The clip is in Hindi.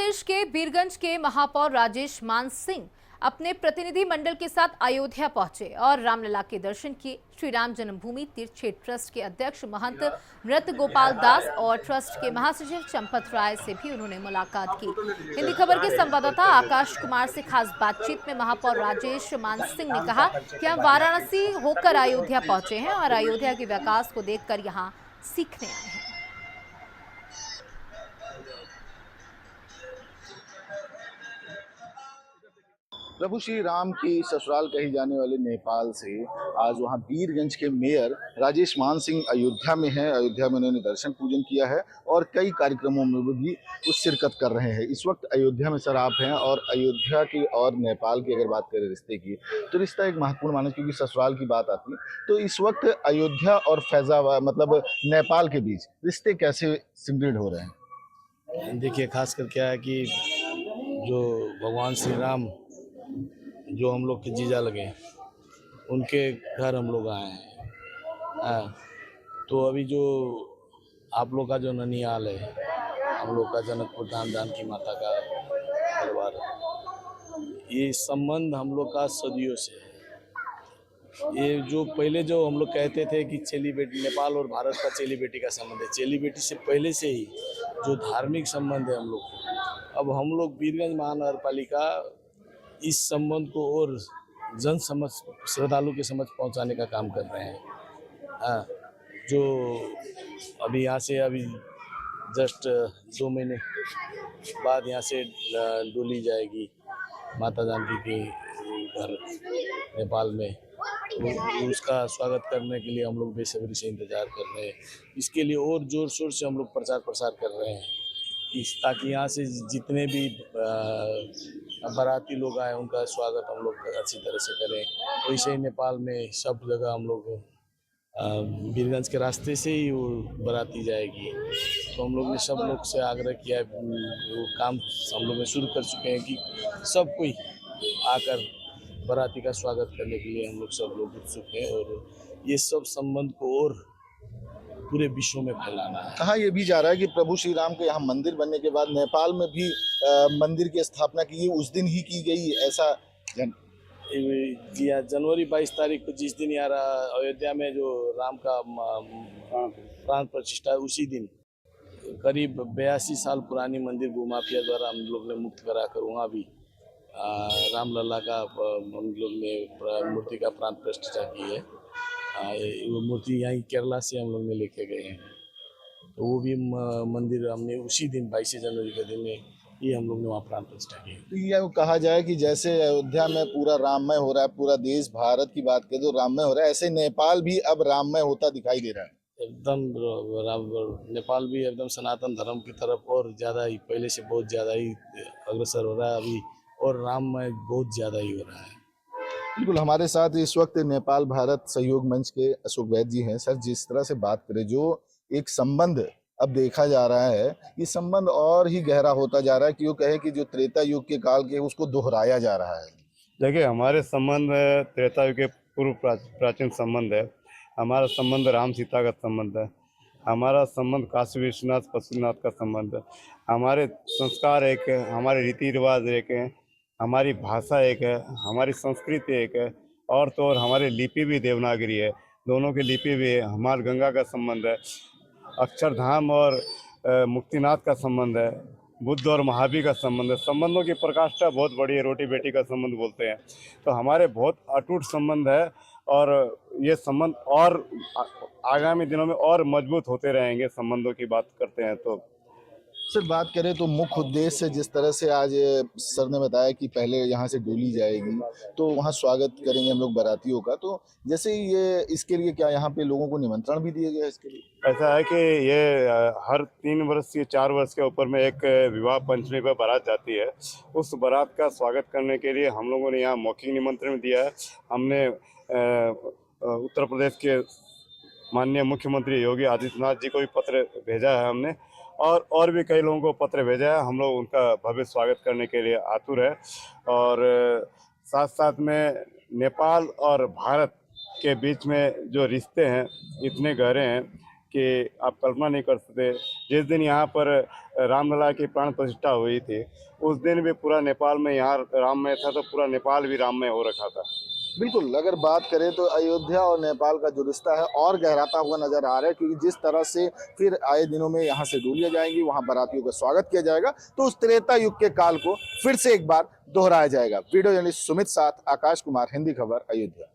प्रदेश के बीरगंज के महापौर राजेश मान सिंह अपने प्रतिनिधि मंडल के साथ अयोध्या पहुंचे और रामलला के दर्शन किए। श्री राम जन्मभूमि तीर्थ क्षेत्र ट्रस्ट के अध्यक्ष महंत मृत गोपाल दास और ट्रस्ट के महासचिव चंपत राय से भी उन्होंने मुलाकात की। हिंदी खबर के संवाददाता आकाश कुमार से खास बातचीत में महापौर राजेश मान सिंह ने कहा कि हम वाराणसी होकर अयोध्या पहुंचे हैं और अयोध्या के विकास को देखकर यहाँ सीखने आए हैं। प्रभु श्री राम की ससुराल कही जाने वाले नेपाल से आज वहां बीरगंज के मेयर राजेश मान सिंह अयोध्या में हैं। अयोध्या में उन्होंने दर्शन पूजन किया है और कई कार्यक्रमों में भी वो शिरकत कर रहे हैं। इस वक्त अयोध्या में सर आप हैं और अयोध्या की और नेपाल की अगर बात करें रिश्ते की तो रिश्ता एक महत्वपूर्ण माना, क्योंकि ससुराल की बात आती है। तो इस वक्त अयोध्या और फैजाबाद मतलब नेपाल के बीच रिश्ते कैसे सुदृढ़ हो रहे हैं? देखिए, खासकर क्या है कि जो भगवान श्री राम जो हम लोग के जीजा लगे उनके घर हम लोग आए हैं। तो अभी जो आप लोग का जो ननिहाल है, हम लोग का जनकपुर धाम जानकी माता का दरबार, ये संबंध हम लोग का सदियों से है। ये जो पहले जो हम लोग कहते थे कि चेली बेटी, नेपाल और भारत का चेली बेटी का संबंध है, चेली बेटी से पहले से ही जो धार्मिक संबंध है हम लोग को, अब हम लोग बीरगंज महानगर पालिका इस संबंध को और जन समझ, श्रद्धालु के समझ पहुंचाने का काम कर रहे हैं। जो अभी यहाँ से अभी जस्ट 2 महीने बाद यहाँ से डोली जाएगी माता जानकी के घर नेपाल में, तो उसका स्वागत करने के लिए हम लोग बेसब्री से इंतजार कर रहे हैं। इसके लिए और जोर शोर से हम लोग प्रचार प्रसार कर रहे हैं ताकि यहाँ से जितने भी बाराती लोग आए उनका स्वागत हम लोग अच्छी तरह से करें। वैसे ही नेपाल में सब जगह हम लोग बीरगंज के रास्ते से ही वो बाराती जाएगी। तो हम लोग ने सब लोग से आग्रह किया, वो काम हम लोग शुरू कर चुके हैं कि सब कोई आकर बाराती का स्वागत करने के लिए हम लोग सब लोग उत्सुक हैं और ये सब संबंध को और पूरे विश्व में फैलाना है। कहा यह भी जा रहा है कि प्रभु श्री राम के यहाँ मंदिर बनने के बाद नेपाल में भी मंदिर की स्थापना की उस दिन ही की गई, ऐसा जनवरी 22 तारीख को जिस दिन यार अयोध्या में जो राम का प्राण प्रतिष्ठा है, उसी दिन करीब 82 साल पुरानी मंदिर भूमाफिया द्वारा हम लोग ने मुक्त कराकर वहाँ भी रामलला का हम लोग ने मूर्ति का प्राण प्रतिष्ठा की है। वो मूर्ति यहीं केरला से हम लोग ने लेके गए हैं। तो वो भी मंदिर हमने उसी दिन 22 जनवरी के दिन में ये हम लोग ने वहाँ प्राण प्रतिष्ठा की। तो ये कहा जाए कि जैसे अयोध्या में पूरा राममय हो रहा है, पूरा देश भारत की बात करें तो राममय हो रहा है, ऐसे नेपाल भी अब राममय होता दिखाई दे रहा है। एकदम नेपाल भी एकदम सनातन धर्म की तरफ और ज़्यादा ही, पहले से बहुत ज़्यादा ही अग्रसर हो रहा है अभी, और राममय बहुत ज़्यादा ही हो रहा है। बिल्कुल, हमारे साथ इस वक्त नेपाल भारत सहयोग मंच के अशोक वैद्य जी हैं। सर, जिस तरह से बात करें, जो एक संबंध अब देखा जा रहा है, ये संबंध और ही गहरा होता जा रहा है, क्यों कहे कि जो त्रेता युग के काल के उसको दोहराया जा रहा है। देखिए, हमारे संबंध त्रेता युग के पूर्व प्राचीन संबंध है। हमारा संबंध राम सीता का संबंध है। हमारा संबंध काशी विश्वनाथ पशुनाथ का संबंध है। हमारे संस्कार एक है, हमारे रीति रिवाज एक है, हमारी भाषा एक है, हमारी संस्कृति एक है, और तो और हमारी लिपि भी देवनागरी है, दोनों की लिपि भी है। हमारे गंगा का संबंध है, अक्षरधाम और मुक्तिनाथ का संबंध है, बुद्ध और महावीर का संबंध है। संबंधों की प्रकाष्ठा बहुत बड़ी है, रोटी बेटी का संबंध बोलते हैं। तो हमारे बहुत अटूट संबंध है और ये संबंध और आगामी दिनों में और मजबूत होते रहेंगे। संबंधों की बात करते हैं तो सर, बात करें तो मुख्य उद्देश्य जिस तरह से आज सर ने बताया कि पहले यहाँ से डोली जाएगी तो वहाँ स्वागत करेंगे हम लोग बारातियों का, तो जैसे ये इसके लिए क्या यहाँ पे लोगों को निमंत्रण भी दिया गया है इसके लिए? ऐसा है कि ये हर 3 वर्ष या 4 वर्ष के ऊपर में एक विवाह पंचमी पर बारात जाती है। उस बारात का स्वागत करने के लिए हम लोगों ने यहाँ मौखिक निमंत्रण दिया है। हमने उत्तर प्रदेश के माननीय मुख्यमंत्री योगी आदित्यनाथ जी को भी पत्र भेजा है हमने, और भी कई लोगों को पत्र भेजा है। हम लोग उनका भव्य स्वागत करने के लिए आतुर है। और साथ साथ में नेपाल और भारत के बीच में जो रिश्ते हैं इतने गहरे हैं कि आप कल्पना नहीं कर सकते। जिस दिन यहाँ पर रामलला की प्राण प्रतिष्ठा हुई थी उस दिन भी पूरा नेपाल में यहाँ राममय था, तो पूरा नेपाल भी राममय हो रखा था। बिल्कुल, अगर बात करें तो अयोध्या और नेपाल का जो रिश्ता है और गहराता हुआ नजर आ रहा है, क्योंकि जिस तरह से फिर आए दिनों में यहाँ से डोलियां जाएंगी, वहां बारातियों का स्वागत किया जाएगा, तो उस त्रेता युग के काल को फिर से एक बार दोहराया जाएगा। वीडियो जर्नलिस्ट सुमित साथ आकाश कुमार, हिंदी खबर, अयोध्या।